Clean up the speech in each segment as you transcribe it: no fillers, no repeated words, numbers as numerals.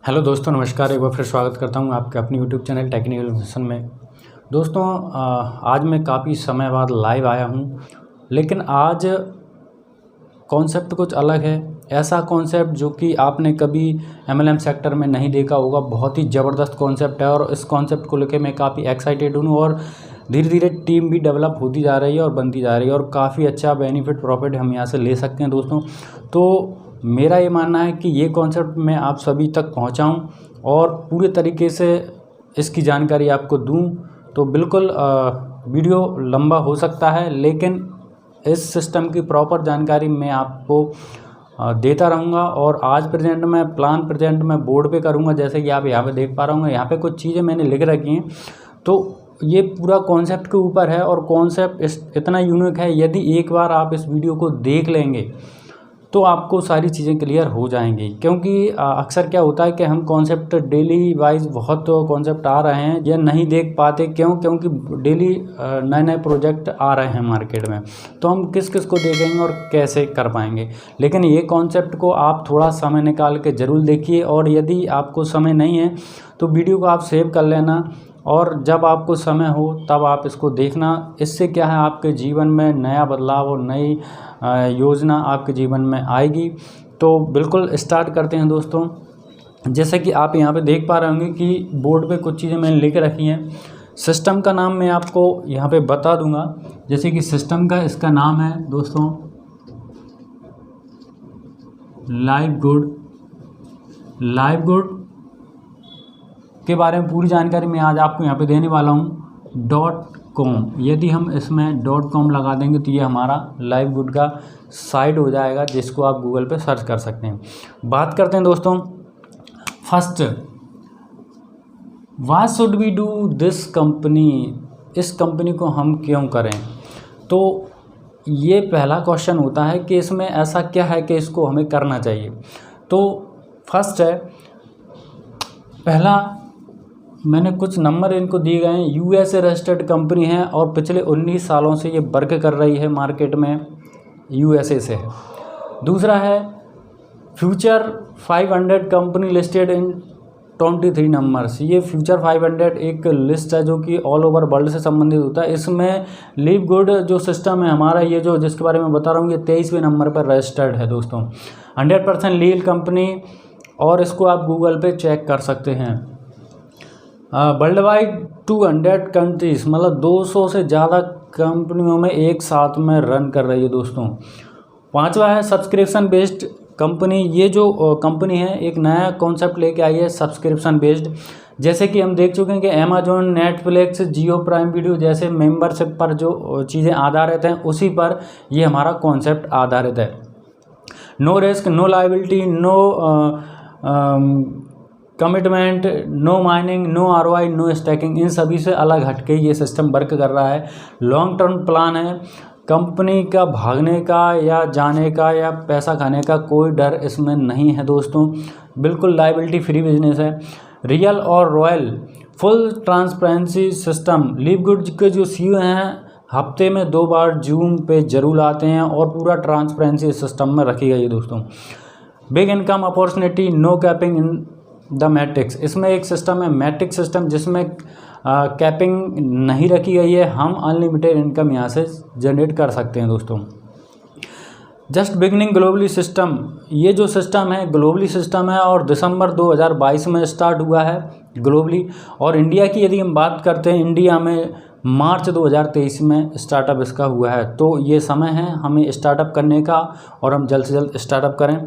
Hello दोस्तों, नमस्कार। एक बार फिर स्वागत करता हूं आपके अपनी यूट्यूब चैनल टेक्निकल मिशन में। दोस्तों, आज मैं काफ़ी समय बाद लाइव आया हूं, लेकिन आज कॉन्सेप्ट कुछ अलग है। ऐसा कॉन्सेप्ट जो कि आपने कभी एमएलएम सेक्टर में नहीं देखा होगा। बहुत ही ज़बरदस्त कॉन्सेप्ट है और इस कॉन्सेप्ट को लेकर मैं काफ़ी एक्साइटेड हूँ और धीरे धीरे टीम भी डेवलप होती जा रही है और बनती जा रही है और काफ़ी अच्छा बेनिफिट प्रॉफिट हम यहाँ से ले सकते हैं दोस्तों। तो मेरा ये मानना है कि ये कॉन्सेप्ट मैं आप सभी तक पहुँचाऊँ और पूरे तरीके से इसकी जानकारी आपको दूँ। तो बिल्कुल वीडियो लंबा हो सकता है, लेकिन इस सिस्टम की प्रॉपर जानकारी मैं आपको देता रहूँगा। और आज प्रेजेंट में प्लान प्रेजेंट मैं बोर्ड पे करूँगा, जैसे कि आप यहाँ पे देख पा रहे होंगे। यहाँ पे कुछ चीज़ें मैंने लिख रखी हैं। तो ये पूरा कॉन्सेप्ट के ऊपर है और कॉन्सेप्ट इतना यूनिक है, यदि एक बार आप इस वीडियो को देख लेंगे तो आपको सारी चीज़ें क्लियर हो जाएंगी। क्योंकि अक्सर क्या होता है कि हम कॉन्सेप्ट डेली वाइज बहुत कॉन्सेप्ट आ रहे हैं या नहीं देख पाते। क्योंकि डेली नए नए प्रोजेक्ट आ रहे हैं मार्केट में, तो हम किस किस को देखेंगे और कैसे कर पाएंगे। लेकिन ये कॉन्सेप्ट को आप थोड़ा समय निकाल के ज़रूर देखिए, और यदि आपको समय नहीं है तो वीडियो को आप सेव कर लेना और जब आपको समय हो तब आप इसको देखना। इससे क्या है, आपके जीवन में नया बदलाव और नई योजना आपके जीवन में आएगी। तो बिल्कुल स्टार्ट करते हैं दोस्तों। जैसे कि आप यहाँ पे देख पा रहे होंगे कि बोर्ड पे कुछ चीज़ें मैंने लिख रखी हैं। सिस्टम का नाम मैं आपको यहाँ पे बता दूंगा। जैसे कि सिस्टम का इसका नाम है दोस्तों लाइव गुड के बारे में पूरी जानकारी मैं आज आपको यहाँ पे देने वाला हूँ। .com, यदि हम इसमें .com लगा देंगे तो ये हमारा लाइव गुड का साइट हो जाएगा, जिसको आप गूगल पे सर्च कर सकते हैं। बात करते हैं दोस्तों। First, what should we do this company, इस कंपनी को हम क्यों करें। तो ये पहला क्वेश्चन होता है कि इसमें ऐसा क्या है कि इसको हमें करना चाहिए। तो फर्स्ट है, पहला मैंने कुछ नंबर इनको दिए गए हैं। यूएसए रजिस्टर्ड कंपनी है और पिछले 19 सालों से ये वर्क कर रही है मार्केट में, यूएसए से है। दूसरा है future 500 company listed in 23 numbers. ये फ्यूचर 500 एक लिस्ट है जो कि ऑल ओवर वर्ल्ड से संबंधित होता है। इसमें लिव गुड जो सिस्टम है हमारा, ये जो जिसके बारे में बता रहा हूँ, ये 23वें नंबर पर रजिस्टर्ड है दोस्तों। 100% लीगल कंपनी, और इसको आप गूगल पे चेक कर सकते हैं। वर्ल्ड वाइड 200 कंट्रीज, मतलब 200 से ज़्यादा कंपनियों में एक साथ में रन कर रही है दोस्तों। पांचवा है सब्सक्रिप्शन बेस्ड कंपनी। ये जो कंपनी है एक नया कॉन्सेप्ट लेके आई है, सब्सक्रिप्शन बेस्ड। जैसे कि हम देख चुके हैं कि अमेजोन, नेटफ्लिक्स, जियो प्राइम वीडियो जैसे मेंबरशिप पर जो चीज़ें आधारित हैं, उसी पर ये हमारा कॉन्सेप्ट आधारित है। No risk, no liability, no commitment, no mining, no ROI, no staking, इन सभी से अलग हटके ये सिस्टम वर्क कर रहा है। लॉन्ग टर्म प्लान है। कंपनी का भागने का या जाने का या पैसा खाने का कोई डर इसमें नहीं है दोस्तों। बिल्कुल लायबिलिटी फ्री बिजनेस है। रियल और royal, full transparency system. Live good के जो CEO हैं हफ्ते में 2 बार जूम पे जरूर आते हैं और पूरा ट्रांसपेरेंसी सिस्टम में रखी गई है दोस्तों। Big income opportunity, no capping in the matrix. इसमें एक सिस्टम है मैट्रिक्स सिस्टम, जिसमें कैपिंग नहीं रखी गई है। हम अनलिमिटेड इनकम यहाँ से जनरेट कर सकते हैं दोस्तों। जस्ट बिगनिंग ग्लोबली सिस्टम, ये जो सिस्टम है ग्लोबली सिस्टम है और दिसंबर 2022 में स्टार्ट हुआ है ग्लोबली। और इंडिया की यदि हम बात करते हैं, इंडिया में मार्च 2023 में स्टार्टअप इसका हुआ है। तो ये समय है हमें स्टार्टअप करने का और हम जल्द से जल्द स्टार्टअप करें।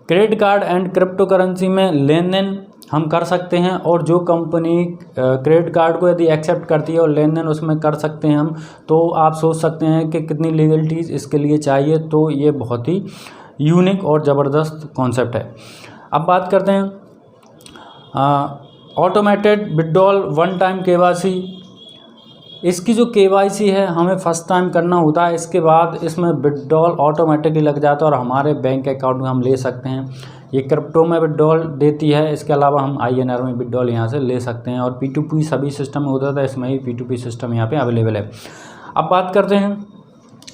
Credit card and crypto currency में लेन देन हम कर सकते हैं, और जो कंपनी क्रेडिट कार्ड को यदि एक्सेप्ट करती है और लेन देन उसमें कर सकते हैं हम, तो आप सोच सकते हैं कि कितनी लीगलिटीज़ इसके लिए चाहिए। तो ये बहुत ही यूनिक और ज़बरदस्त कॉन्सेप्ट है। अब बात करते हैं automated withdrawal one time KYC। इसकी जो KYC है हमें फर्स्ट टाइम करना होता है, इसके बाद इसमें विड्रॉल ऑटोमेटिकली लग जाता है और हमारे बैंक अकाउंट में हम ले सकते हैं। ये क्रिप्टो में विड्रॉल देती है, इसके अलावा हम INR में विड्रॉल यहाँ से ले सकते हैं। और P2P सभी सिस्टम में होता था, इसमें ही P2P सिस्टम यहाँ पे अवेलेबल है। अब बात करते हैं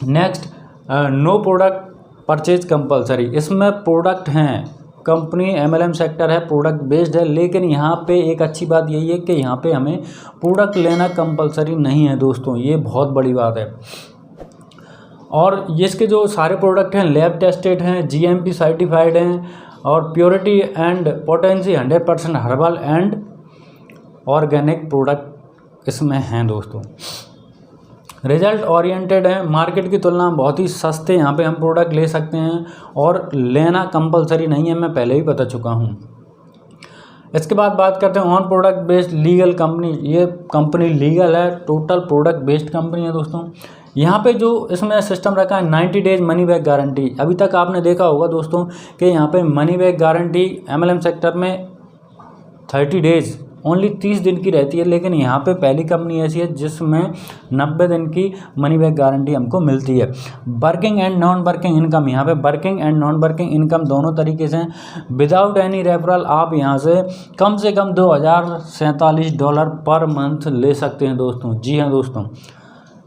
next, no product purchase compulsory. इसमें प्रोडक्ट हैं कंपनी MLM सेक्टर है, प्रोडक्ट बेस्ड है, लेकिन यहाँ पे एक अच्छी बात यही है कि यहाँ पे हमें प्रोडक्ट लेना कंपलसरी नहीं है दोस्तों, ये बहुत बड़ी बात है। और इसके जो सारे प्रोडक्ट हैं लैब टेस्टेड हैं, GMP सर्टिफाइड हैं और purity and potency 100% herbal and organic product इसमें हैं दोस्तों। रिजल्ट ओरिएंटेड है, मार्केट की तुलना में बहुत ही सस्ते यहाँ पे हम प्रोडक्ट ले सकते हैं और लेना कंपलसरी नहीं है, मैं पहले ही बता चुका हूँ। इसके बाद बात करते हैं on product based legal company. ये कंपनी लीगल है, टोटल प्रोडक्ट बेस्ड कंपनी है दोस्तों। यहाँ पे जो इसमें सिस्टम रखा है 90 डेज मनी बैक गारंटी। अभी तक आपने देखा होगा दोस्तों कि यहाँ पे money back guarantee MLM sector में 30 डेज ओनली 30 दिन की रहती है, लेकिन यहाँ पे पहली कंपनी ऐसी है जिसमें 90 दिन की मनी बैक गारंटी हमको मिलती है। Working and non working income, यहाँ पे working and non working income दोनों तरीके से विदाउट एनी रेफरल आप यहाँ से कम $2047 पर मंथ ले सकते हैं दोस्तों। जी हाँ दोस्तों,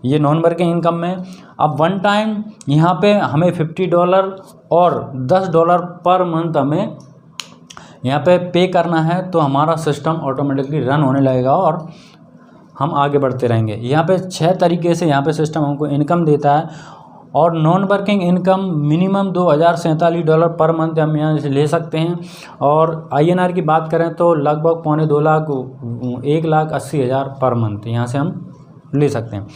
ये नॉन वर्किंग इनकम में अब वन टाइम यहाँ पे हमें $50 और $10 पर मंथ हमें यहाँ पे करना है, तो हमारा सिस्टम ऑटोमेटिकली रन होने लगेगा और हम आगे बढ़ते रहेंगे। यहाँ पे 6 तरीके से यहाँ पे सिस्टम हमको इनकम देता है और non working income minimum $2047 per month हम यहाँ से ले सकते हैं। और INR की बात करें तो लगभग 2.25 लाख 1,80,000 पर मंथ यहाँ से हम ले सकते हैं।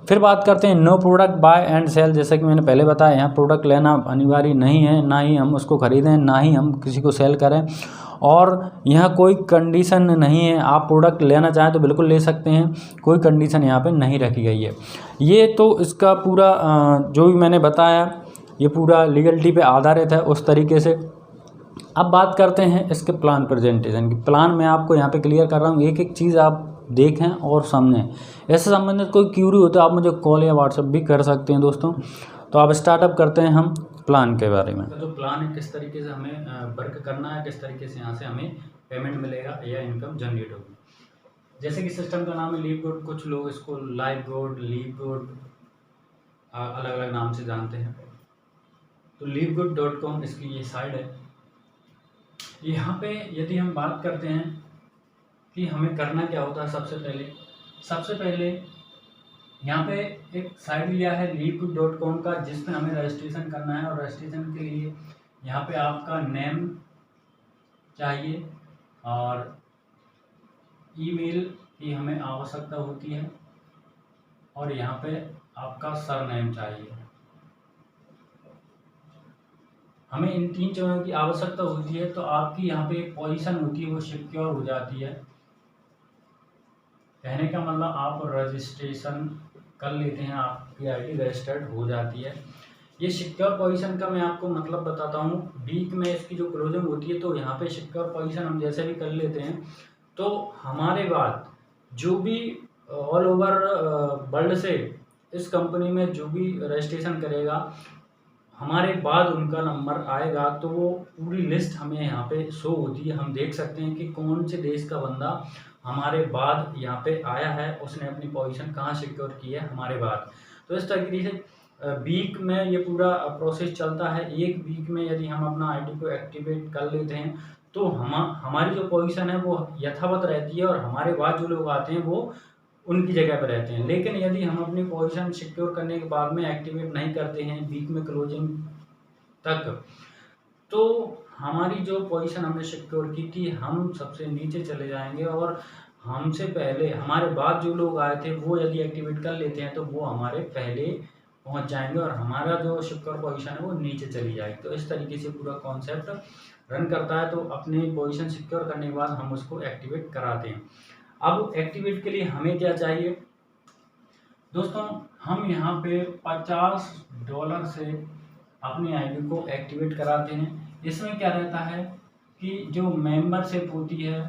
फिर बात करते हैं no product buy and sell. जैसे कि मैंने पहले बताया, यहाँ प्रोडक्ट लेना अनिवार्य नहीं है, ना ही हम उसको खरीदें, ना ही हम किसी को सेल करें और यहाँ कोई कंडीशन नहीं है। आप प्रोडक्ट लेना चाहें तो बिल्कुल ले सकते हैं, कोई कंडीशन यहाँ पे नहीं रखी गई है। ये तो इसका पूरा जो भी मैंने बताया ये पूरा लीगलिटी पे आधारित है उस तरीके से। अब बात करते हैं इसके प्लान प्रेजेंटेशन की। प्लान मैं आपको यहाँ पे क्लियर कर रहा हूँ, एक एक चीज़ आप देखें और समझें। इससे संबंधित कोई क्यूरी हो तो आप मुझे कॉल या व्हाट्सएप भी कर सकते हैं दोस्तों। तो आप स्टार्टअप करते हैं हम प्लान के बारे में। तो प्लान है किस तरीके से हमें वर्क करना है, किस तरीके से यहाँ से हमें पेमेंट मिलेगा या इनकम जनरेट होगी। जैसे कि सिस्टम का नाम है लीव गुड, कुछ लोग इसको लाइव गुड, लीव गुड अलग अलग नाम से जानते हैं। तो livgood.com इसकी ये साइट है। यहाँ पे यदि हम बात करते हैं कि हमें करना क्या होता है, सबसे पहले यहाँ पे एक साइट लिया है livgood.com का, जिसमें हमें रजिस्ट्रेशन करना है। और रजिस्ट्रेशन के लिए यहाँ पे आपका नेम चाहिए और ईमेल की हमें आवश्यकता होती है और यहाँ पे आपका सरनेम चाहिए। हमें इन 3 चीज़ों की आवश्यकता होती है, तो आपकी यहाँ पे एक पोजीशन होती है वो सिक्योर हो जाती है। कहने का मतलब आप रजिस्ट्रेशन कर लेते हैं, आपकी आईडी रजिस्टर्ड हो जाती है। ये सिक्योर पोजीशन का मैं आपको मतलब बताता हूँ। वीक में इसकी जो क्लोजिंग होती है, तो यहाँ पे सिक्योर पोजीशन हम जैसे भी कर लेते हैं, तो हमारे बाद जो भी ऑल ओवर वर्ल्ड से इस कंपनी में जो भी रजिस्ट्रेशन करेगा, हमारे बाद उनका नंबर आएगा, तो वो पूरी लिस्ट हमें यहाँ पे शो होती है। हम देख सकते हैं कि कौन से देश का बंदा हमारे बाद यहाँ पे आया है, उसने अपनी पोजीशन कहाँ सिक्योर की है हमारे बाद। तो इस तरीके से वीक में ये पूरा प्रोसेस चलता है। एक वीक में यदि हम अपना आईडी को एक्टिवेट कर लेते हैं, तो हमारी जो पोजीशन है वो यथावत रहती है और हमारे बाद जो लोग आते हैं वो उनकी जगह पर रहते हैं। लेकिन यदि हम अपनी पोजीशन सिक्योर करने के बाद में एक्टिवेट नहीं करते हैं वीक में क्लोजिंग तक, तो हमारी जो पोजीशन हमने सिक्योर की थी, हम सबसे नीचे चले जाएंगे और हमसे पहले हमारे बाद जो लोग आए थे वो यदि एक्टिवेट कर लेते हैं, तो वो हमारे पहले पहुंच जाएंगे और हमारा जो सिक्योर पोजीशन है वो नीचे चली जाएगी। तो इस तरीके से पूरा कॉन्सेप्ट रन करता है। तो अपनी पोजीशन सिक्योर करने के बाद हम उसको एक्टिवेट कराते हैं। अब एक्टिवेट के लिए हमें क्या चाहिए दोस्तों, हम यहाँ पे $50 से अपनी आईडी को एक्टिवेट कराते हैं। इसमें क्या रहता है कि जो मेंबरशिप होती है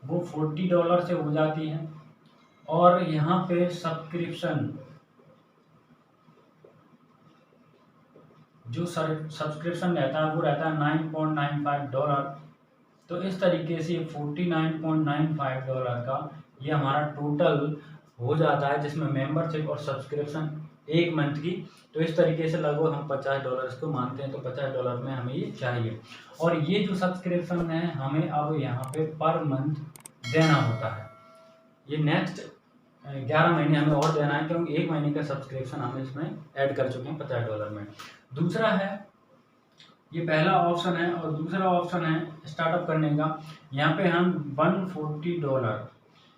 वो $40 से हो जाती है और यहाँ पे सब्सक्रिप्शन जो सब्सक्रिप्शन रहता है वो रहता है $9.95। तो इस तरीके से $49.95 का ये हमारा टोटल हो जाता है, जिसमें मेंबरशिप और सब्सक्रिप्शन 1 मंथ की। तो इस तरीके से लगभग हम $50 को मानते हैं, तो $50 में हमें ये चाहिए। और ये जो सब्सक्रिप्शन है हमें अब यहाँ पे पर मंथ देना होता है। ये नेक्स्ट 11 महीने हमें और देना है, क्योंकि 1 महीने का सब्सक्रिप्शन हम इसमें ऐड कर चुके हैं $50 में। दूसरा है, ये पहला ऑप्शन है, और दूसरा ऑप्शन है स्टार्टअप करने का। यहाँ पे हम $140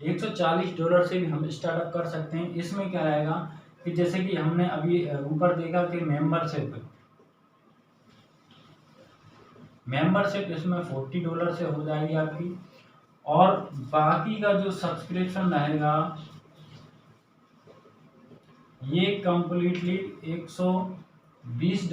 $140 से भी हम स्टार्टअप कर सकते हैं। इसमें क्या रहेगा कि जैसे कि हमने अभी ऊपर देखा कि मेंबरशिप इसमें $40 से हो जाएगी आपकी, और बाकी का जो सब्सक्रिप्शन रहेगा ये कंप्लीटली $120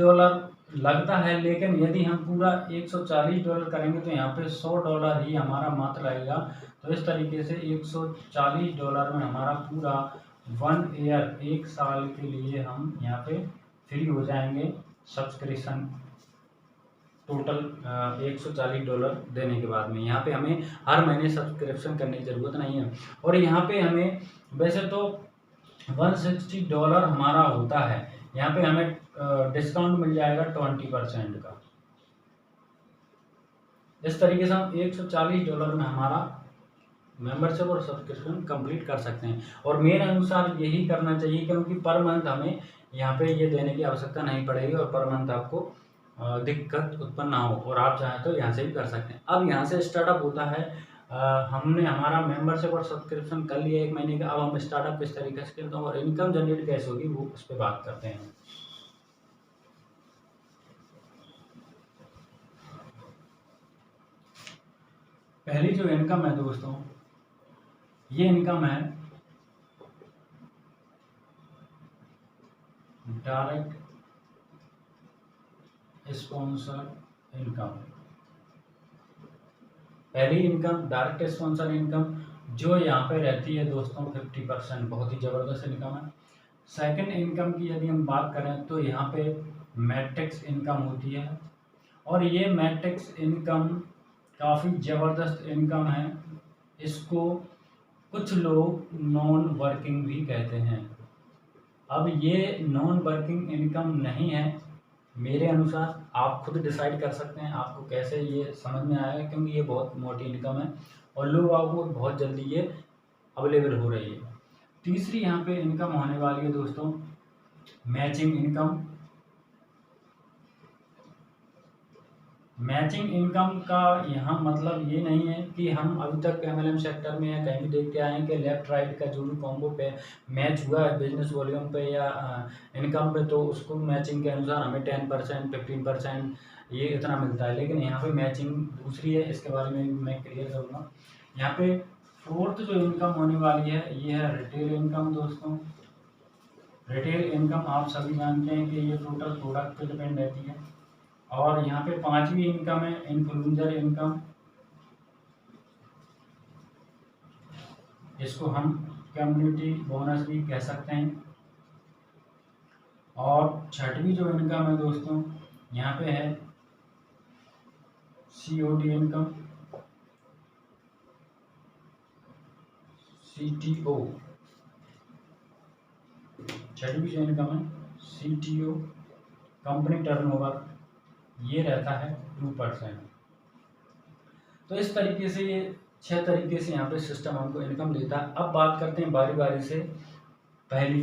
लगता है। लेकिन यदि हम पूरा $140 करेंगे तो यहाँ पे $100 ही हमारा मात्र रहेगा। तो इस तरीके से $140 में हमारा पूरा 1 ईयर 1 साल के लिए हम यहाँ पे फ्री हो जाएंगे सब्सक्रिप्शन टोटल $140 देने के बाद में। यहाँ पे हमें हर महीने सब्सक्रिप्शन करने की ज़रूरत नहीं है। और यहाँ पे हमें वैसे तो $160 हमारा होता है, यहाँ पे हमें डिस्काउंट मिल जाएगा 20% का। इस तरीके से हम $140 में हमारा मेंबरशिप और सब्सक्रिप्शन कंप्लीट कर सकते हैं। और मेरे अनुसार यही करना चाहिए, क्योंकि पर मंथ हमें यहाँ पे ये देने की आवश्यकता नहीं पड़ेगी, और पर मंथ आपको दिक्कत उत्पन्न ना हो, और आप चाहें तो यहाँ से भी कर सकते हैं। अब यहाँ से स्टार्टअप होता है, हमने हमारा मेंबरशिप और सब्सक्रिप्शन कर लिया 1 महीने का। अब हम स्टार्टअप किस तरीके से करते हैं और इनकम जनरेट कैसे होगी वो उस पर बात करते हैं। पहली जो इनकम है दोस्तों, ये इनकम है डायरेक्ट स्पॉन्सर इनकम। पहली इनकम डायरेक्ट स्पॉन्सर इनकम, जो यहाँ पे रहती है दोस्तों 50%, बहुत ही ज़बरदस्त इनकम है। सेकंड इनकम की यदि हम बात करें तो यहाँ पे मैट्रिक्स इनकम होती है, और ये मैट्रिक्स इनकम काफ़ी ज़बरदस्त इनकम है। इसको कुछ लोग नॉन वर्किंग भी कहते हैं। अब ये नॉन वर्किंग इनकम नहीं है मेरे अनुसार, आप खुद डिसाइड कर सकते हैं आपको कैसे ये समझ में आएगा, क्योंकि ये बहुत मोटी इनकम है और लोगों को बहुत जल्दी ये अवेलेबल हो रही है। तीसरी यहाँ पे इनकम होने वाली है दोस्तों मैचिंग इनकम। मैचिंग इनकम का यहाँ मतलब ये नहीं है कि हम अभी तक MLM सेक्टर में या कहीं भी देखते आए हैं कि लेफ्ट राइट का जो भी कॉम्बो पे मैच हुआ है बिजनेस वॉल्यूम पे या इनकम पे, तो उसको मैचिंग के अनुसार हमें 10% 15% ये इतना मिलता है। लेकिन यहाँ पे मैचिंग दूसरी है, इसके बारे में मैं क्लियर करूँगा। यहाँ पे फोर्थ जो इनकम होने वाली है ये है रिटेल इनकम दोस्तों। रिटेल इनकम आप सभी जानते हैं कि ये टोटल प्रोडक्ट पे डिपेंड रहती है। और यहाँ पे पांचवी इनकम है इन्फ्लुएंसर इनकम, इसको हम कम्युनिटी बोनस भी कह सकते हैं। और छठवीं जो इनकम है दोस्तों यहाँ पे है COD इनकम, CTO। छठवीं जो इनकम है CTO, कंपनी टर्नओवर, ये रहता है 2%। तो इस तरीके से ये 6 तरीके से यहाँ पे सिस्टम हमको इनकम देता है। अब बात करते हैं बारी बारी से। पहली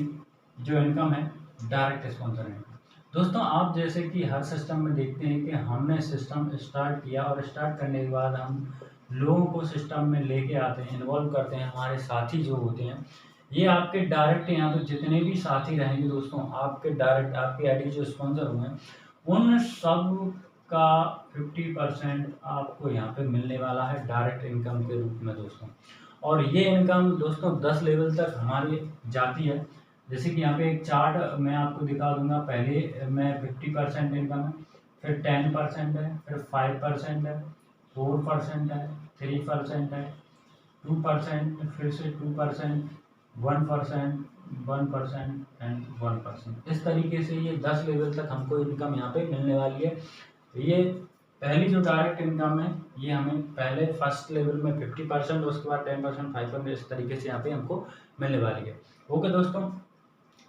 जो इनकम है डायरेक्ट स्पॉन्सर इनकम। दोस्तों आप जैसे कि हर सिस्टम में देखते हैं कि हमने सिस्टम स्टार्ट किया और स्टार्ट करने के बाद हम लोगों को सिस्टम में लेके आते हैं, इन्वॉल्व करते हैं। हमारे साथी जो होते हैं ये आपके डायरेक्ट, यहाँ पे जितने भी साथी रहेंगे दोस्तों आपके डायरेक्ट आपके आईडी जो स्पॉन्सर हुए हैं उन सब का 50% आपको यहाँ पे मिलने वाला है डायरेक्ट इनकम के रूप में दोस्तों। और ये इनकम दोस्तों 10 लेवल तक हमारी जाती है। जैसे कि यहाँ पे एक चार्ट मैं आपको दिखा दूंगा। पहले मैं 50% इनकम है, फिर 10% है, फिर 5% है, 4% है, 3% है, 2%, फिर से 2%, 1%, 1% एंड 1%। इस तरीके से ये 10 लेवल तक हमको इनकम यहाँ पे मिलने वाली है। ये पहली जो डायरेक्ट इनकम है ये हमें पहले फर्स्ट लेवल में 50%, उसके बाद 10%, 5%, इस तरीके से यहाँ पे हमको मिलने वाली है। ओके दोस्तों,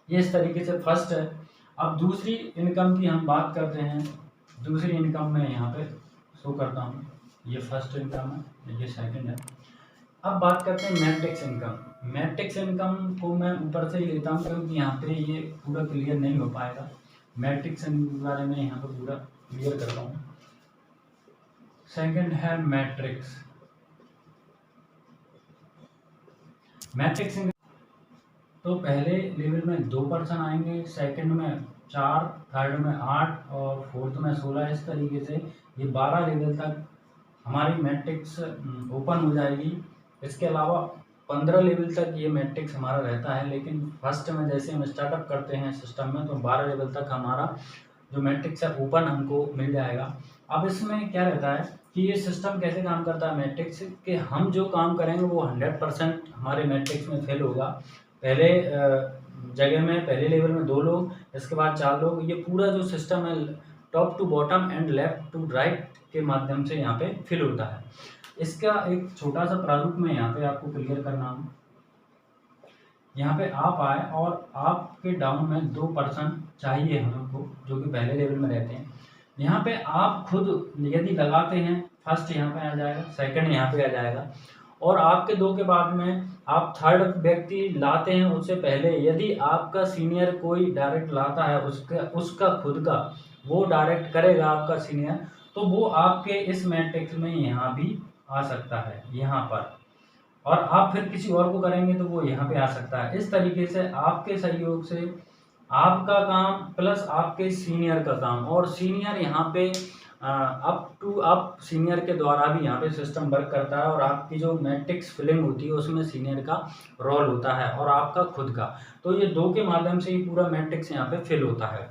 ये इस तरीके से फर्स्ट है। अब दूसरी इनकम की हम बात करते हैं। दूसरी इनकम मैं यहाँ पे शो करता हूँ, ये फर्स्ट इनकम है, ये सेकंड है। अब बात करते हैं मैट्रिक्स इनकम। मैट्रिक्स इनकम को मैं ऊपर से ही लेता हूँ क्योंकि यहाँ पे ये पूरा क्लियर नहीं हो पाएगा। मैट्रिक्स के बारे में यहाँ पे पूरा क्लियर करता हूँ। सेकंड है मैट्रिक्स। मैट्रिक्स तो पहले लेवल में 2 पर्सन आएंगे, सेकंड में 4, थर्ड में 8 और फोर्थ में 16। इस तरीके से ये 12 लेवल तक हमारी मैट्रिक्स ओपन हो जाएगी। इसके अलावा 15 लेवल तक ये मैट्रिक्स हमारा रहता है, लेकिन फर्स्ट में जैसे हम स्टार्टअप करते हैं सिस्टम में तो 12 लेवल तक हमारा जो मैट्रिक्स है ओपन हमको मिल जाएगा। अब इसमें क्या रहता है कि ये सिस्टम कैसे काम करता है मैट्रिक्स के, हम जो काम करेंगे वो 100% हमारे मैट्रिक्स में फेल होगा। पहले जगह में पहले लेवल में 2 लोग, इसके बाद 4 लोग, ये पूरा जो सिस्टम है top to bottom and left to right के माध्यम से यहाँ पे फिल होता है। इसका एक छोटा सा प्रारूप में यहाँ पे आपको क्लियर करना हूँ। यहाँ पे आप आए और आपके डाउन में 2 पर्सन चाहिए हमको जो कि पहले लेवल में रहते हैं। यहाँ पे आप खुद यदि लगाते हैं, फर्स्ट यहाँ पे आ जाएगा, सेकंड यहाँ पे आ जाएगा और आपके 2 के बाद में आप थर्ड व्यक्ति लाते हैं। उससे पहले यदि आपका सीनियर कोई डायरेक्ट लाता है, उसका खुद का वो डायरेक्ट करेगा आपका सीनियर, तो वो आपके इस मैट्रिक्स में यहाँ भी आ सकता है यहाँ पर, और आप फिर किसी और को करेंगे तो वो यहाँ पे आ सकता है। इस तरीके से आपके सहयोग से आपका काम प्लस आपके सीनियर का काम, और सीनियर यहाँ पे अप टू अप सीनियर के द्वारा भी यहाँ पे सिस्टम वर्क करता है और आपकी जो मैट्रिक्स फिलिंग होती है उसमें सीनियर का रोल होता है और आपका खुद का। तो ये 2 के माध्यम से ही पूरा मैट्रिक्स यहाँ पे फिल होता है।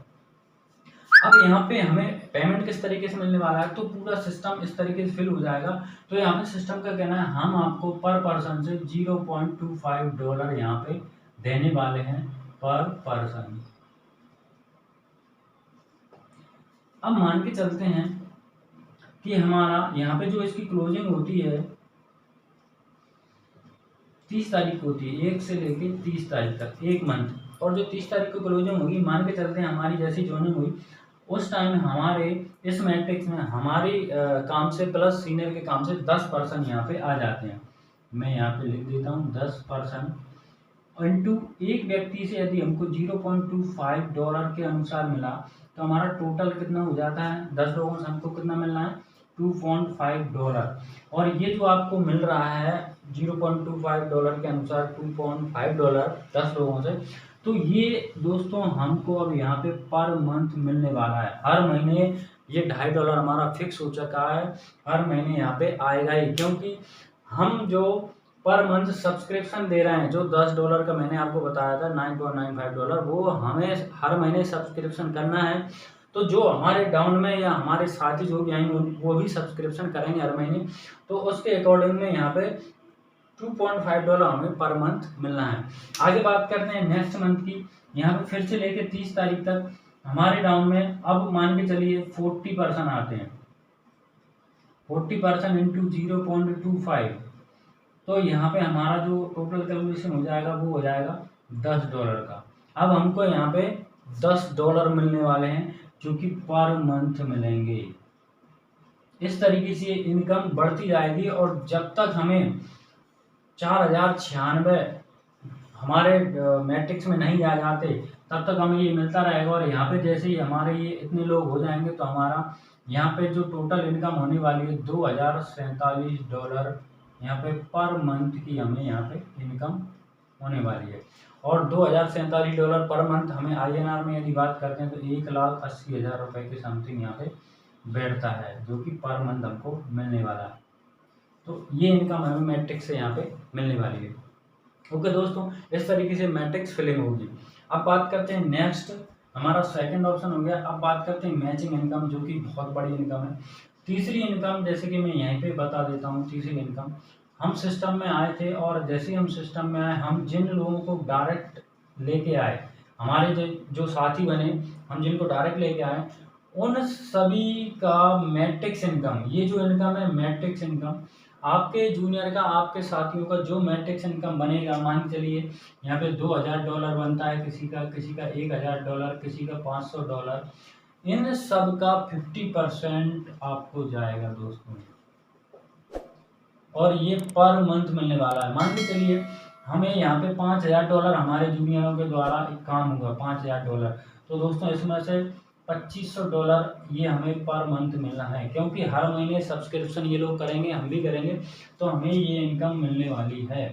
अब यहाँ पे हमें पेमेंट किस तरीके से मिलने वाला है, तो पूरा सिस्टम इस तरीके से फिल हो जाएगा। तो यहाँ पे सिस्टम का कहना है हम आपको पर पर्सन से $0.25 यहाँ पे देने वाले हैं पर पर्सन। अब मान के चलते हैं कि हमारा यहाँ पे जो इसकी क्लोजिंग होती है 30 तारीख को होती है, 1 से लेके 30 तारीख तक, 1 मंथ, और जो 30 तारीख को क्लोजिंग होगी, मान के चलते हैं हमारी जैसी ज्वाइनिंग हुई उस टाइम हमारे इस मैट्रिक्स में हमारी काम से प्लस सीनियर के काम से 10 पर्सन यहाँ पे आ जाते हैं। मैं यहाँ पे लिख देता हूँ 10 पर्सन इंटू एक व्यक्ति से यदि हमको $0.25 के अनुसार मिला तो हमारा टोटल कितना हो जाता है, 10 लोगों से हमको कितना मिलना है, $2.5। और ये जो आपको मिल रहा है $0.25 के अनुसार $2.5 10 लोगों से, तो ये दोस्तों हमको अब यहाँ पे पर मंथ मिलने वाला है। हर महीने ये $2.5 हमारा फिक्स हो चुका है, हर महीने यहाँ पे आएगा ही, क्योंकि हम जो पर मंथ सब्सक्रिप्शन दे रहे हैं, जो $10 का मैंने आपको बताया था $9.95, वो हमें हर महीने सब्सक्रिप्शन करना है। तो जो हमारे डाउन में या हमारे साथी जो भी आएंगे वो भी सब्सक्रिप्शन करेंगे हर महीने, तो उसके अकॉर्डिंग में यहाँ पे $2.5 हमें पर मंथ मिलना है। आगे बात करते हैं नेक्स्ट मंथ की। यहाँ पे फिर से लेके 30 तारीख तक हमारे डाउन में अब मान के चलिए 40 पर्सन आते हैं, 40% इंटू 0.25, तो यहाँ पे हमारा जो टोटल कैलकुलेशन हो जाएगा वो हो जाएगा $10 का। अब हमको यहाँ पे $10 मिलने वाले हैं जो कि पर मंथ मिलेंगे। इस तरीके से इनकम बढ़ती जाएगी और जब तक हमें 4096 हमारे मैट्रिक्स में नहीं आ जाते तब तक हमें ये मिलता रहेगा। और यहाँ पे जैसे ही हमारे ये इतने लोग हो जाएंगे तो हमारा यहाँ पे जो टोटल इनकम होने वाली है $2047 यहाँ पे पर मंथ की हमें यहाँ पे इनकम होने वाली है। और $2047 पर मंथ हमें INR में यदि बात करते हैं तो 1,80,000 रुपये के समथिंग यहाँ पे बैठता है, जो कि पर मंथ हमको मिलने वाला है। तो ये इनकम हमें मैट्रिक्स से यहाँ पे मिलने वाली है। ओके दोस्तों, इस तरीके से मैट्रिक्स फिलिंग होगी। अब बात करते हैं नेक्स्ट, हमारा सेकंड ऑप्शन हो गया। अब बात करते हैं मैचिंग इनकम, जो कि बहुत बड़ी इनकम है। तीसरी इनकम जैसे कि मैं यहीं पे बता देता हूँ। तीसरी इनकम, हम सिस्टम में आए थे और जैसे ही हम सिस्टम में आए, हम जिन लोगों को डायरेक्ट लेके आए, हमारे जो साथी बने, हम जिनको डायरेक्ट लेके आए, उन सभी का मैट्रिक्स इनकम, ये जो इनकम है मैट्रिक्स इनकम, आपके जूनियर का, आपके साथियों का जो मैट्रिक्स इनकम बनेगा, मान के चलिए यहाँ पे $2000 बनता है किसी का $1000, किसी का $500, इन सब का 50% आपको जाएगा दोस्तों। और ये पर मंथ मिलने वाला है। मान के चलिए हमें यहाँ पे $5000 हमारे जूनियरों के द्वारा एक काम हुआ, $5000, तो दोस्तों इसमें से $2500 ये हमें पर मंथ मिलना है, क्योंकि हर महीने सब्सक्रिप्शन ये लोग करेंगे, हम भी करेंगे, तो हमें ये इनकम मिलने वाली है।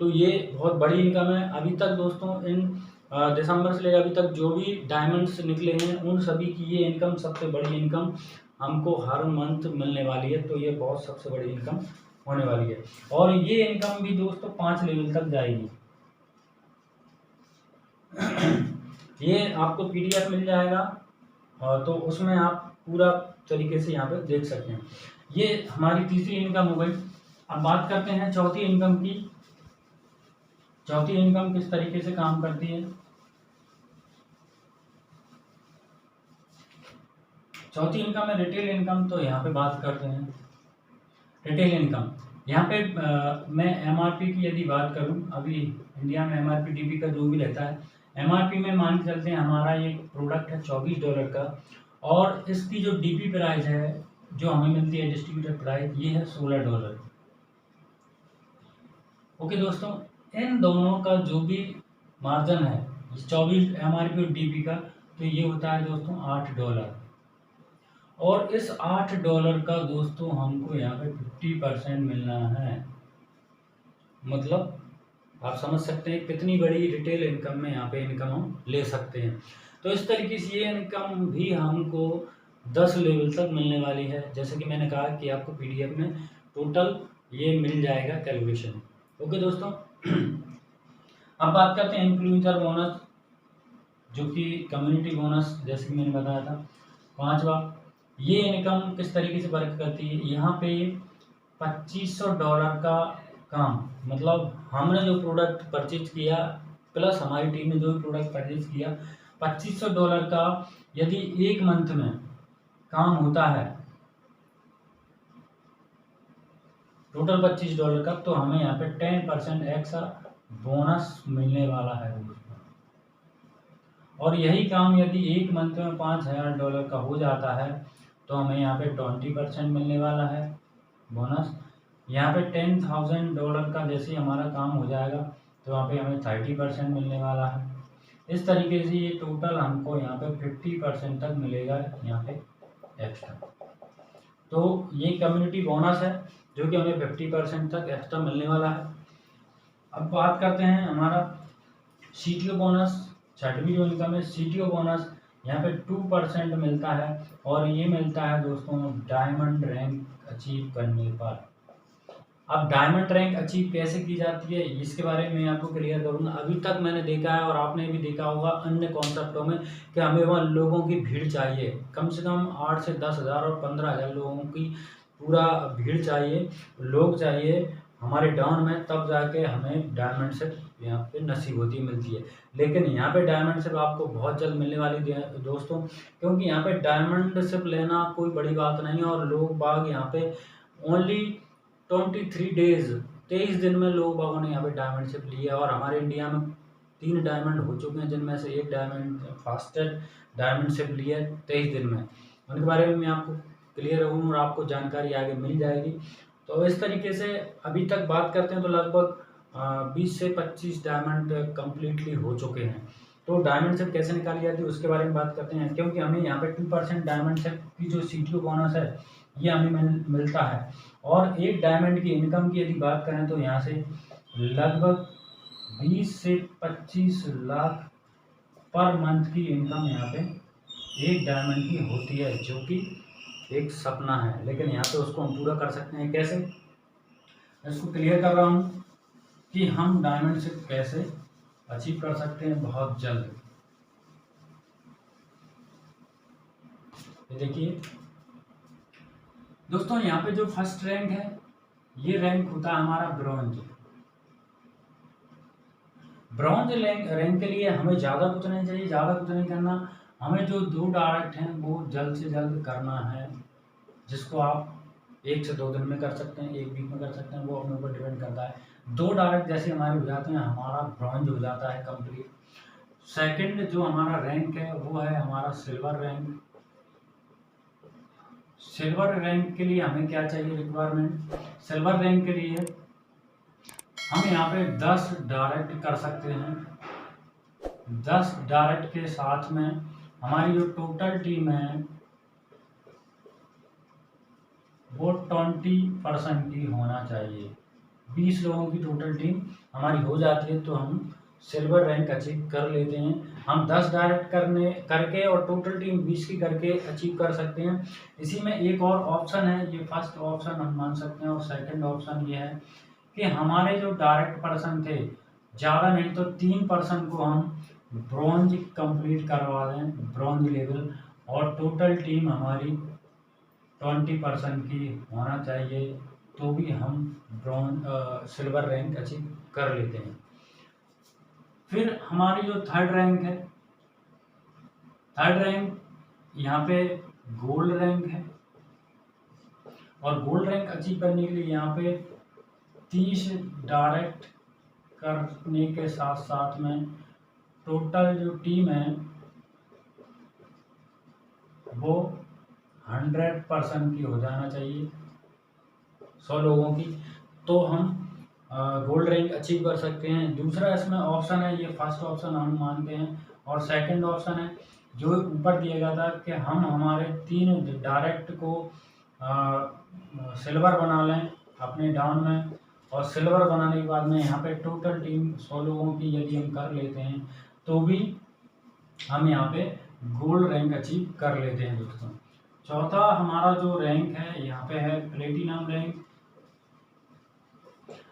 तो ये बहुत बड़ी इनकम है। अभी तक दोस्तों इन दिसंबर से लेकर अभी तक जो भी डायमंड्स निकले हैं उन सभी की ये इनकम, सबसे बड़ी इनकम हमको हर मंथ मिलने वाली है। तो ये बहुत सबसे बड़ी इनकम होने वाली है। और ये इनकम भी दोस्तों 5 लेवल तक जाएगी। ये आपको PDF मिल जाएगा, तो उसमें आप पूरा तरीके से यहाँ पे देख सकते हैं। ये हमारी तीसरी इनकम हो गई। अब बात करते हैं चौथी इनकम की। चौथी इनकम किस तरीके से काम करती है। चौथी इनकम है रिटेल इनकम। तो यहाँ पे बात करते हैं रिटेल इनकम। यहाँ पे मैं MRP की यदि बात करूँ, अभी इंडिया में MRP DP का जो भी रहता है, MRP में मान के चलते हैं हमारा ये प्रोडक्ट है $24 का, और इसकी जो DP प्राइस है जो हमें मिलती है डिस्ट्रीब्यूटर प्राइस, ये है $16। ओके दोस्तों, इन दोनों का जो भी मार्जिन है 24 MRP और DP का, तो ये होता है दोस्तों $8। और इस $8 का दोस्तों हमको यहाँ पे 50% मिलना है। मतलब आप समझ सकते हैं कितनी बड़ी रिटेल इनकम में यहाँ पे इनकम हम ले सकते हैं। तो इस तरीके से ये इनकम भी हमको 10 लेवल तक मिलने वाली है। जैसे कि मैंने कहा कि आपको PDF में टोटल ये मिल जाएगा कैलकुलेशन। ओके दोस्तों, अब बात करते हैं इन्फ्लुएंसर बोनस, जो कि कम्युनिटी बोनस, जैसे कि मैंने बताया था। पांचवा, ये इनकम किस तरीके से वर्क करती है। यहाँ पे $2500 का काम, मतलब हमने जो प्रोडक्ट परचेज किया प्लस हमारी टीम ने जो भी प्रोडक्ट परचेज किया, $2500 का यदि एक मंथ में काम होता है, टोटल $25 का, तो हमें यहाँ पे 10% एक्स्ट्रा बोनस मिलने वाला है दोस्तों। और यही काम यदि एक मंथ में $5000 का हो जाता है, तो हमें यहाँ पे 20% मिलने वाला है बोनस। यहाँ पे $10,000 का जैसे हमारा काम हो जाएगा, तो यहाँ पे हमें 30% मिलने वाला है। इस तरीके से ये टोटल हमको यहाँ पे 50% तक मिलेगा यहाँ पे एक्स्ट्रा। तो ये कम्युनिटी बोनस है जो कि हमें 50% तक एक्स्ट्रा मिलने वाला है। अब बात करते हैं हमारा CTO बोनस। छठवीं जो इनकम है CTO बोनस, यहाँ पे 2% मिलता है, और ये मिलता है दोस्तों डायमंड रैंक अचीव करने पर। अब डायमंड रैंक अचीव कैसे की जाती है इसके बारे में मैं आपको क्लियर करूँगा। अभी तक मैंने देखा है और आपने भी देखा होगा अन्य कॉन्सेप्टों में कि हमें वहाँ लोगों की भीड़ चाहिए, कम से कम 8 से 10,000 और 15,000 लोगों की पूरा भीड़ चाहिए, लोग चाहिए हमारे डाउन में, तब जाके हमें डायमंड शिप यहाँ पे नसीब होती मिलती है। लेकिन यहाँ पे डायमंड शिप आपको बहुत जल्द मिलने वाली है दोस्तों, क्योंकि यहाँ पे डायमंड शिप लेना कोई बड़ी बात नहीं है। और लोग बाग यहाँ पे ओनली 23 डेज, 23 दिन में लोग बागों ने यहाँ पे डायमंड शिप ली है। और हमारे इंडिया में 3 डायमंड हो चुके हैं, जिनमें से एक डायमंड फास्टेस्ट डायमंड शिप ली है 23 दिन में। उनके बारे में मैं आपको क्लियर हूँ और आपको जानकारी आगे मिल जाएगी। तो इस तरीके से अभी तक बात करते हैं तो लगभग 20 से 25 डायमंड कम्प्लीटली हो चुके हैं। तो डायमंड शिप कैसे निकाली जाती है उसके बारे में बात करते हैं, क्योंकि हमें यहाँ पे 2% डायमंड शिप की जो CTO बोनस है ये हमें मिलता है। और एक डायमंड की इनकम की यदि बात करें तो यहाँ से लगभग 20 से 25 लाख पर मंथ की इनकम यहाँ पे एक डायमंड की होती है, जो कि एक सपना है, लेकिन यहाँ पे उसको हम पूरा कर सकते हैं। कैसे, इसको क्लियर कर रहा हूँ कि हम डायमंड से कैसे अचीव कर सकते हैं बहुत जल्द। ये देखिए दोस्तों, यहाँ पे जो फर्स्ट रैंक है ये रैंक होता है हमारा ब्रॉन्ज। ब्रॉन्ज रैंक के लिए हमें ज़्यादा कुछ नहीं चाहिए, ज़्यादा कुछ नहीं करना। हमें जो 2 डायरेक्ट हैं वो जल्द से जल्द करना है, जिसको आप 1 से 2 दिन में कर सकते हैं, 1 वीक में कर सकते हैं, वो अपने ऊपर डिपेंड करता है। 2 डायरेक्ट जैसे हमारे हो जाते हैं, हमारा ब्रॉन्ज हो जाता है कंप्लीट। सेकंड जो हमारा रैंक है वो है हमारा सिल्वर रैंक। सिल्वर रैंक के लिए हमें क्या चाहिए रिक्वायरमेंट? सिल्वर रैंक के लिए हम यहाँ पे 10 डायरेक्ट कर सकते हैं। 10 डायरेक्ट के साथ में हमारी जो टोटल टीम है वो 20% की होना चाहिए। 20 लोगों की टोटल टीम हमारी हो जाती है तो हम सिल्वर रैंक अचीव कर लेते हैं। हम 10 डायरेक्ट करके और टोटल टीम 20 की करके अचीव कर सकते हैं। इसी में एक और ऑप्शन है, ये फर्स्ट ऑप्शन हम मान सकते हैं, और सेकंड ऑप्शन ये है कि हमारे जो डायरेक्ट पर्सन थे, ज़्यादा नहीं तो 3 पर्सन को हम ब्रॉन्ज कंप्लीट करवा दें, ब्रॉन्ज लेवल, और टोटल टीम हमारी 20% की होना चाहिए, तो भी हम सिल्वर रैंक अचीव कर लेते हैं। फिर हमारी जो थर्ड रैंक है, थर्ड रैंक यहाँ पे गोल्ड रैंक है, और गोल्ड रैंक अचीव करने के लिए यहाँ पे 30 डायरेक्ट करने के साथ साथ में टोटल जो टीम है वो 100% की हो जाना चाहिए, 100 लोगों की, तो हम गोल्ड रैंक अचीव कर सकते हैं। दूसरा इसमें ऑप्शन है, ये फर्स्ट ऑप्शन हम मानते हैं, और सेकंड ऑप्शन है जो ऊपर दिया गया था कि हम हमारे 3 डायरेक्ट को सिल्वर बना लें अपने डाउन में, और सिल्वर बनाने के बाद में यहाँ पे टोटल टीम 100 लोगों की यदि हम कर लेते हैं तो भी हम यहाँ पे गोल्ड रैंक अचीव कर लेते हैं दोस्तों। चौथा हमारा जो रैंक है यहाँ पे है प्लेटिनम रैंक।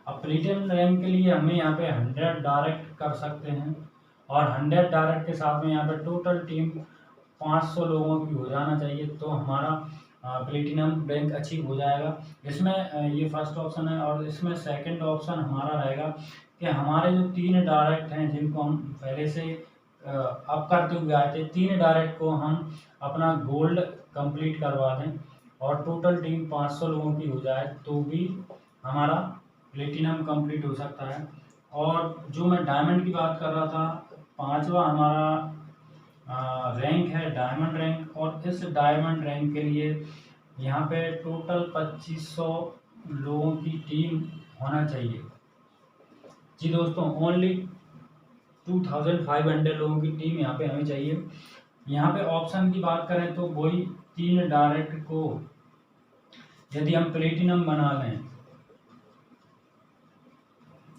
अब प्लेटिनम रैंक के लिए हमें यहाँ पे 100 डायरेक्ट कर सकते हैं, और 100 डायरेक्ट के साथ में यहाँ पे टोटल टीम 500 लोगों की हो जाना चाहिए, तो हमारा प्लेटिनम रैंक अचीव हो जाएगा। इसमें ये फर्स्ट ऑप्शन है, और इसमें सेकंड ऑप्शन हमारा रहेगा कि हमारे जो 3 डायरेक्ट हैं जिनको हम पहले से अप करते हुए आए थे, 3 डायरेक्ट को हम अपना गोल्ड कंप्लीट करवा दें, और टोटल टीम 500 लोगों की हो जाए, तो भी हमारा प्लेटिनम कंप्लीट हो सकता है। और जो मैं डायमंड की बात कर रहा था, 5वां हमारा रैंक है डायमंड रैंक, और इस डायमंड रैंक के लिए यहाँ पे टोटल 2500 लोगों की टीम होना चाहिए। जी दोस्तों, ओनली 2500 लोगों की टीम यहाँ पे हमें चाहिए। यहाँ पे ऑप्शन की बात करें तो वही 3 डायरेक्ट को यदि हम प्लेटिनम बना लें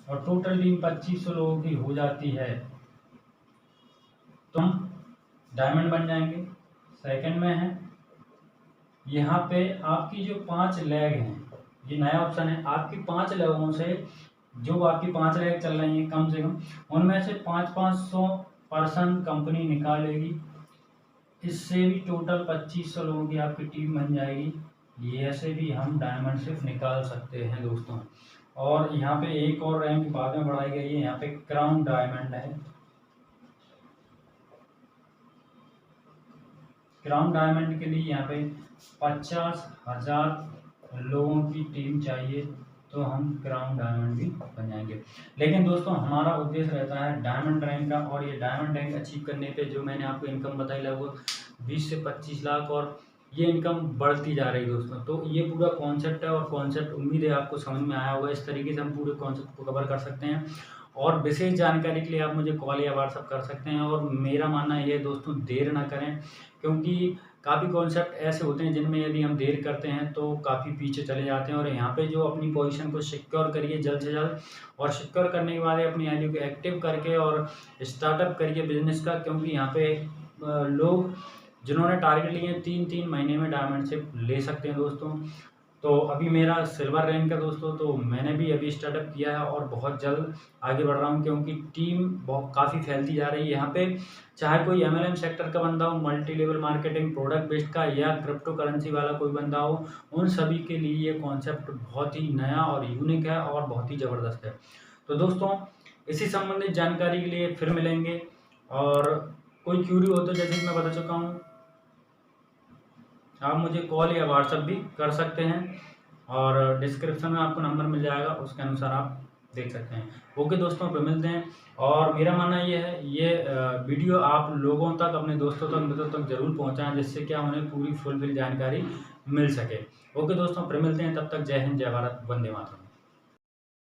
और टोटल टीम 2500 लोगों की हो जाती है तो हम डायमंड बन जाएंगे। सेकंड में है यहाँ पे आपकी जो 5 लेग हैं, ये नया ऑप्शन है, आपकी 5 लेगों से जो आपकी 5 लेग चल रही हैं कम से कम, उनमें से 500 कंपनी निकालेगी, इससे भी टोटल 2500 लोगों की आपकी टीम बन जाएगी। ये ऐसे भी हम डायमंड सिर्फ निकाल सकते हैं दोस्तों। और यहाँ पे एक और रैंक बाद में बढ़ाई गई है, यहाँ पे क्राउन डायमंड है। क्राउन डायमंड के लिए यहाँ पे 50,000 लोगों की टीम चाहिए, तो हम क्राउन डायमंड भी बन जाएंगे। लेकिन दोस्तों हमारा उद्देश्य रहता है डायमंड रैंक का, और ये डायमंड रैंक अचीव करने पे जो मैंने आपको इनकम बताई लगभग 20 से 25 लाख, और ये इनकम बढ़ती जा रही है दोस्तों। तो ये पूरा कॉन्सेप्ट है, और कॉन्सेप्ट उम्मीद है आपको समझ में आया होगा। इस तरीके से हम पूरे कॉन्सेप्ट को कवर कर सकते हैं, और विशेष जानकारी के लिए आप मुझे कॉल या व्हाट्सअप कर सकते हैं। और मेरा मानना ये है दोस्तों, देर ना करें, क्योंकि काफ़ी कॉन्सेप्ट ऐसे होते हैं जिनमें यदि हम देर करते हैं तो काफ़ी पीछे चले जाते हैं। और यहाँ पे जो अपनी पोजीशन को सिक्योर करिए जल्द से जल्द, और सिक्योर करने के बाद अपनी आईडी को एक्टिव करके और स्टार्टअप करिए बिजनेस का, क्योंकि यहाँ पे लोग जिन्होंने टारगेट लिए हैं 3-3 महीने में डायमंड से ले सकते हैं दोस्तों। तो अभी मेरा सिल्वर रैंक है दोस्तों, तो मैंने भी अभी स्टार्टअप किया है और बहुत जल्द आगे बढ़ रहा हूँ, क्योंकि टीम बहुत काफ़ी फैलती जा रही है। यहाँ पे चाहे कोई MLM सेक्टर का बंदा हो, multi level marketing, product based का, या क्रिप्टो करेंसी वाला कोई बंदा हो, उन सभी के लिए ये कॉन्सेप्ट बहुत ही नया और यूनिक है और बहुत ही ज़बरदस्त है। तो दोस्तों इसी संबंधित जानकारी के लिए फिर मिलेंगे, और कोई क्यूरी हो तो जैसे कि मैं बता चुका हूँ, आप मुझे कॉल या व्हाट्सएप भी कर सकते हैं। और डिस्क्रिप्शन में आपको नंबर मिल जाएगा, उसके अनुसार आप देख सकते हैं। ओके दोस्तों, फिर मिलते हैं। और मेरा मानना ये है, ये वीडियो आप लोगों तक, अपने दोस्तों तक, मित्रों तक ज़रूर पहुँचाएँ, जिससे क्या उन्हें पूरी फुलफिल जानकारी मिल सके। ओके दोस्तों, फिर मिलते हैं, तब तक जय हिंद, जय भारत, वंदे मातरम।